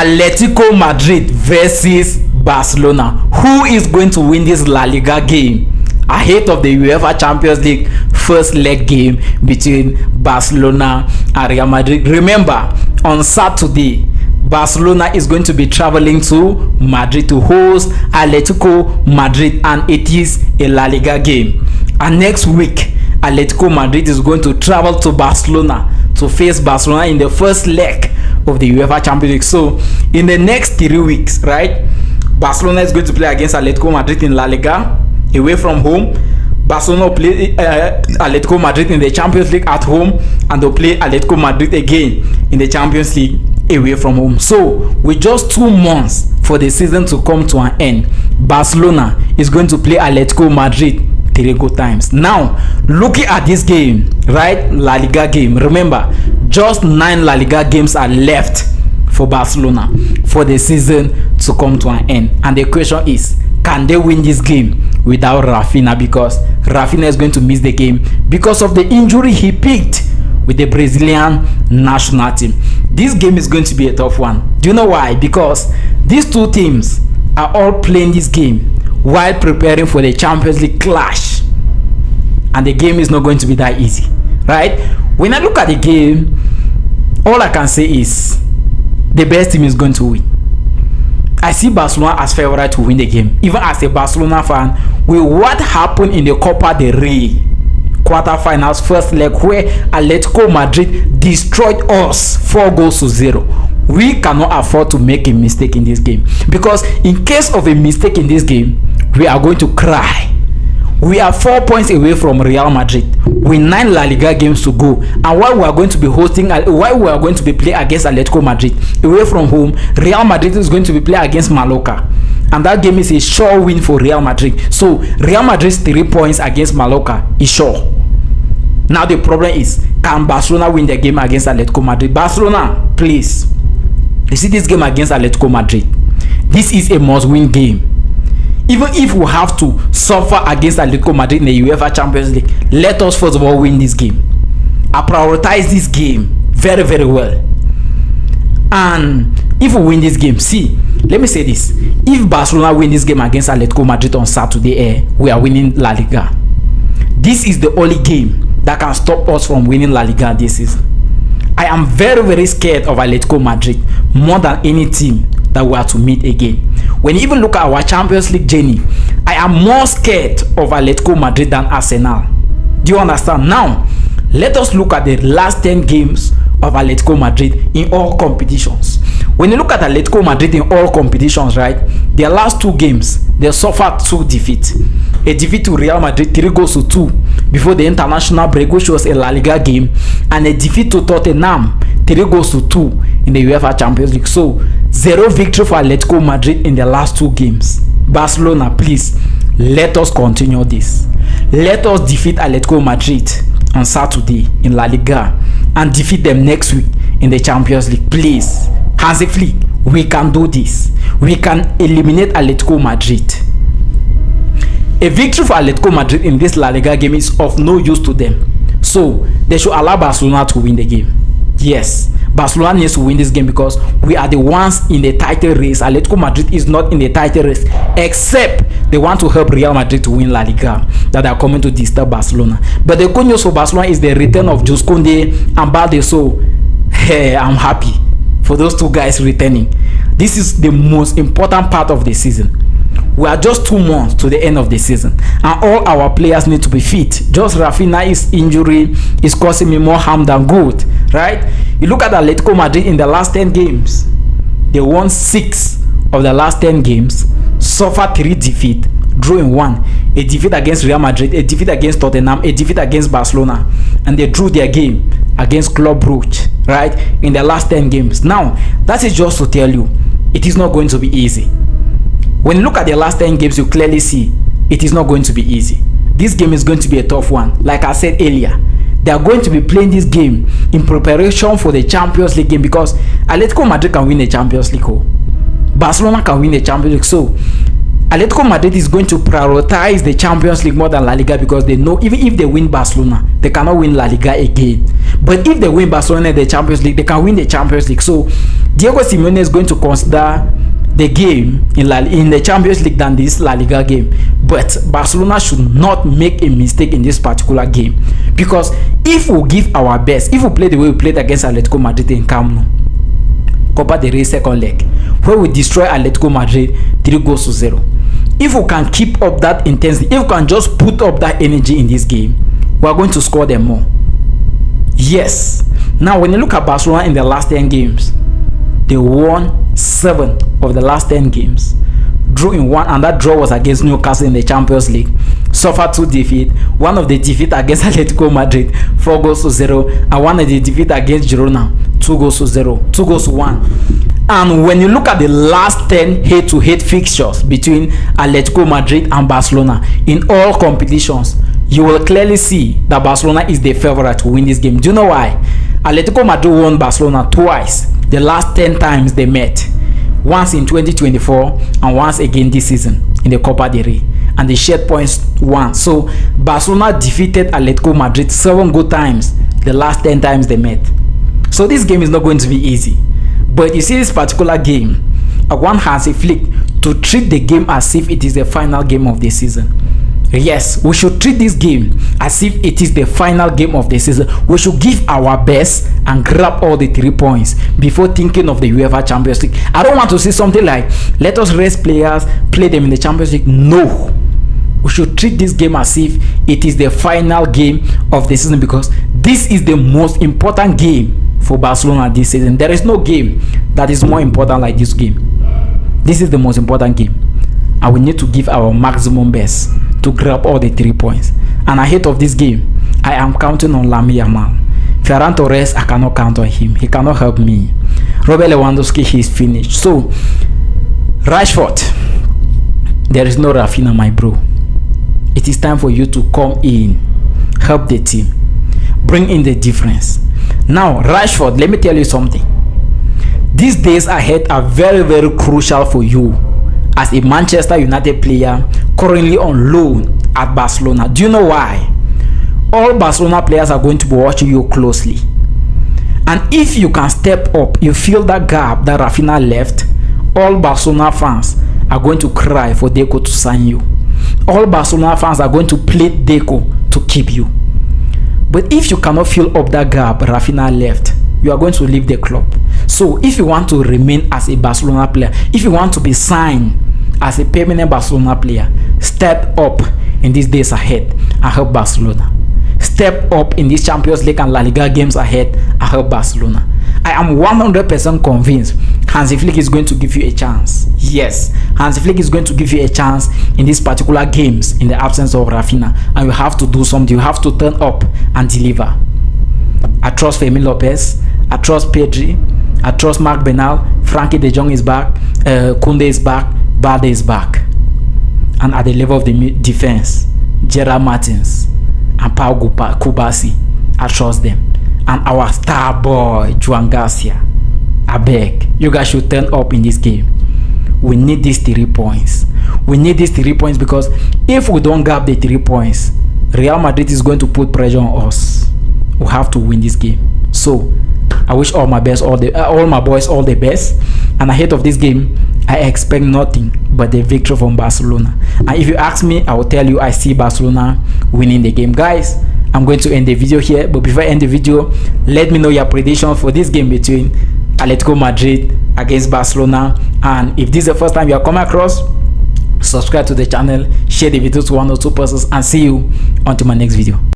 Atletico Madrid versus Barcelona. Who is going to win this La Liga game ahead of the UEFA Champions League first leg game between Barcelona and Real Madrid? Remember, on Saturday, Barcelona is going to be traveling to Madrid to host Atletico Madrid, and it is a La Liga game. And next week, Atletico Madrid is going to travel to Barcelona to face Barcelona in the first leg of the UEFA Champions League. So in the next 3 weeks, right, Barcelona is going to play against Atletico Madrid in La Liga away from home. Barcelona will play Atletico Madrid in the Champions League at home, and they'll play Atletico Madrid again in the Champions League away from home. So with just 2 months for the season to come to an end, Barcelona is going to play Atletico Madrid 3 good times. Now looking at this game, right, La Liga game, remember just 9 La Liga games are left for Barcelona for the season to come to an end, and the question is, can they win this game without Rafinha? Because Rafinha is going to miss the game because of the injury he picked with the Brazilian national team. This game is going to be a tough one. Do you know why? Because these two teams are all playing this game while preparing for the Champions League clash, and the game is not going to be that easy, right? When I look at the game, all I can say is the best team is going to win. I see Barcelona as favorite to win the game, even as a Barcelona fan, with what happened in the Copa del Rey quarterfinals first leg, where Atletico Madrid destroyed us 4-0. We cannot afford to make a mistake in this game, because in case of a mistake in this game, we are going to cry. We are 4 points away from Real Madrid with 9 La Liga games to go, and while we are going to be playing against Atletico Madrid away from home, Real Madrid is going to be playing against Mallorca, and that game is a sure win for Real Madrid. So Real Madrid's 3 points against Mallorca is sure. Now the problem is, can Barcelona win the game against Atletico Madrid? Barcelona, please, you see this game against Atletico Madrid, this is a must-win game. Even if we have to suffer against Atletico Madrid in the UEFA Champions League, let us first of all win this game. I prioritize this game very, very well. And if we win this game, see, let me say this: if Barcelona win this game against Atletico Madrid on Saturday, we are winning La Liga. This is the only game that can stop us from winning La Liga this season. I am very, very scared of Atletico Madrid more than any team that we are to meet again. When you even look at our Champions League journey, I am more scared of Atletico Madrid than Arsenal. Do you understand? Now, let us look at the last 10 games of Atletico Madrid in all competitions. When you look at Atletico Madrid in all competitions, right, their last 2 games, they suffered 2 defeats. A defeat to Real Madrid 3-2 before the international break, which was a La Liga game, and a defeat to Tottenham 3-2 in the UEFA Champions League. So 0 victory for Atletico Madrid in the last 2 games. Barcelona, please, let us continue this. Let us defeat Atletico Madrid on Saturday in La Liga and defeat them next week in the Champions League. Please, Hansi Flick, we can do this. We can eliminate Atletico Madrid. A victory for Atletico Madrid in this La Liga game is of no use to them. So they should allow Barcelona to win the game. Yes, Barcelona needs to win this game because we are the ones in the title race. Atletico Madrid is not in the title race, except they want to help Real Madrid to win La Liga, that they are coming to disturb Barcelona. But the good news for Barcelona is the return of Jules Koundé and Balde. So hey, I'm happy for those 2 guys returning. This is the most important part of the season. We are just 2 months to the end of the season, and all our players need to be fit. Just Rafinha's injury is causing me more harm than good, right? You look at Atletico Madrid in the last 10 games, they won 6 of the last 10 games, suffered 3 defeats, drew in 1, a defeat against Real Madrid, a defeat against Tottenham, a defeat against Barcelona, and they drew their game against Club Brugge, right, in the last 10 games. Now, that is just to tell you, it is not going to be easy. When you look at the last 10 games, you clearly see it is not going to be easy. This game is going to be a tough one. Like I said earlier, they are going to be playing this game in preparation for the Champions League game, because Atletico Madrid can win the Champions League. Barcelona can win the Champions League. So Atletico Madrid is going to prioritize the Champions League more than La Liga, because they know even if they win Barcelona, they cannot win La Liga again. But if they win Barcelona in the Champions League, they can win the Champions League. So Diego Simeone is going to consider the game in the Champions League than this La Liga game. But Barcelona should not make a mistake in this particular game, because if we give our best, if we play the way we played against Atletico Madrid in Camp Nou, Copa del Rey second leg, where we destroy Atletico Madrid 3-0, if we can keep up that intensity, if we can just put up that energy in this game, we are going to score them more. Yes. Now when you look at Barcelona in the last 10 games, they won 7 of the last 10 games, drew in 1, and that draw was against Newcastle in the Champions League. Suffered 2 defeats, one of the defeat against Atletico Madrid 4-0, and one of the defeat against Girona 2-0, 2-1. And when you look at the last 10 head-to-head fixtures between Atletico Madrid and Barcelona in all competitions, you will clearly see that Barcelona is the favorite to win this game. Do you know why? Atletico Madrid won Barcelona twice the last 10 times they met, once in 2024 and once again this season in the Copa del Rey, and they shared points once. So Barcelona defeated Atletico Madrid 7 good times the last 10 times they met. So this game is not going to be easy. But you see, this particular game, I want Hansi Flick to treat the game as if it is the final game of the season. Yes, we should treat this game as if it is the final game of the season. We should give our best and grab all the 3 points before thinking of the UEFA Champions League. I don't want to see something like, let us rest players, play them in the Champions League. No. We should treat this game as if it is the final game of the season, because this is the most important game for Barcelona this season. There is no game that is more important like this game. This is the most important game, and we need to give our maximum best to grab all the 3 points. And ahead of this game, I am counting on Lamine Yamal. Ferran Torres, I cannot count on him. He cannot help me. Robert Lewandowski, he is finished. So Rashford, there is no Rafinha, my bro. It is time for you to come in, help the team, bring in the difference. Now Rashford, let me tell you something. These days ahead are very, very crucial for you as a Manchester United player currently on loan at Barcelona. Do you know why? All Barcelona players are going to be watching you closely, and if you can step up, you fill that gap that Rafinha left, all Barcelona fans are going to cry for Deco to sign you. All Barcelona fans are going to plead Deco to keep you. But if you cannot fill up that gap Rafinha left, you are going to leave the club. So if you want to remain as a Barcelona player, if you want to be signed as a permanent Barcelona player, step up in these days ahead and help Barcelona. Step up in these Champions League and La Liga games ahead and help Barcelona. I am 100% convinced Hansi Flick is going to give you a chance. Yes, Hansi Flick is going to give you a chance in these particular games in the absence of Rafinha, and you have to do something. You have to turn up and deliver. I trust Fermin Lopez. I trust Pedri. I trust Marc Bernal. Frankie de Jong is back. Koundé is back. Balde is back. And at the level of the defense, Gerard Martins and Pau Kubasi, I trust them. And our star boy, Juan Garcia. I beg, you guys should turn up in this game. We need these 3 points. We need these 3 points, because if we don't grab the 3 points, Real Madrid is going to put pressure on us. We have to win this game. So I wish all my boys all the best. And ahead of this game, I expect nothing but the victory from Barcelona. And if you ask me, I will tell you I see Barcelona winning the game. Guys, I'm going to end the video here, but before I end the video, let me know your prediction for this game between Atletico Madrid against Barcelona. And if this is the first time you are coming across, subscribe to the channel, share the video to 1 or 2 persons, and see you until my next video.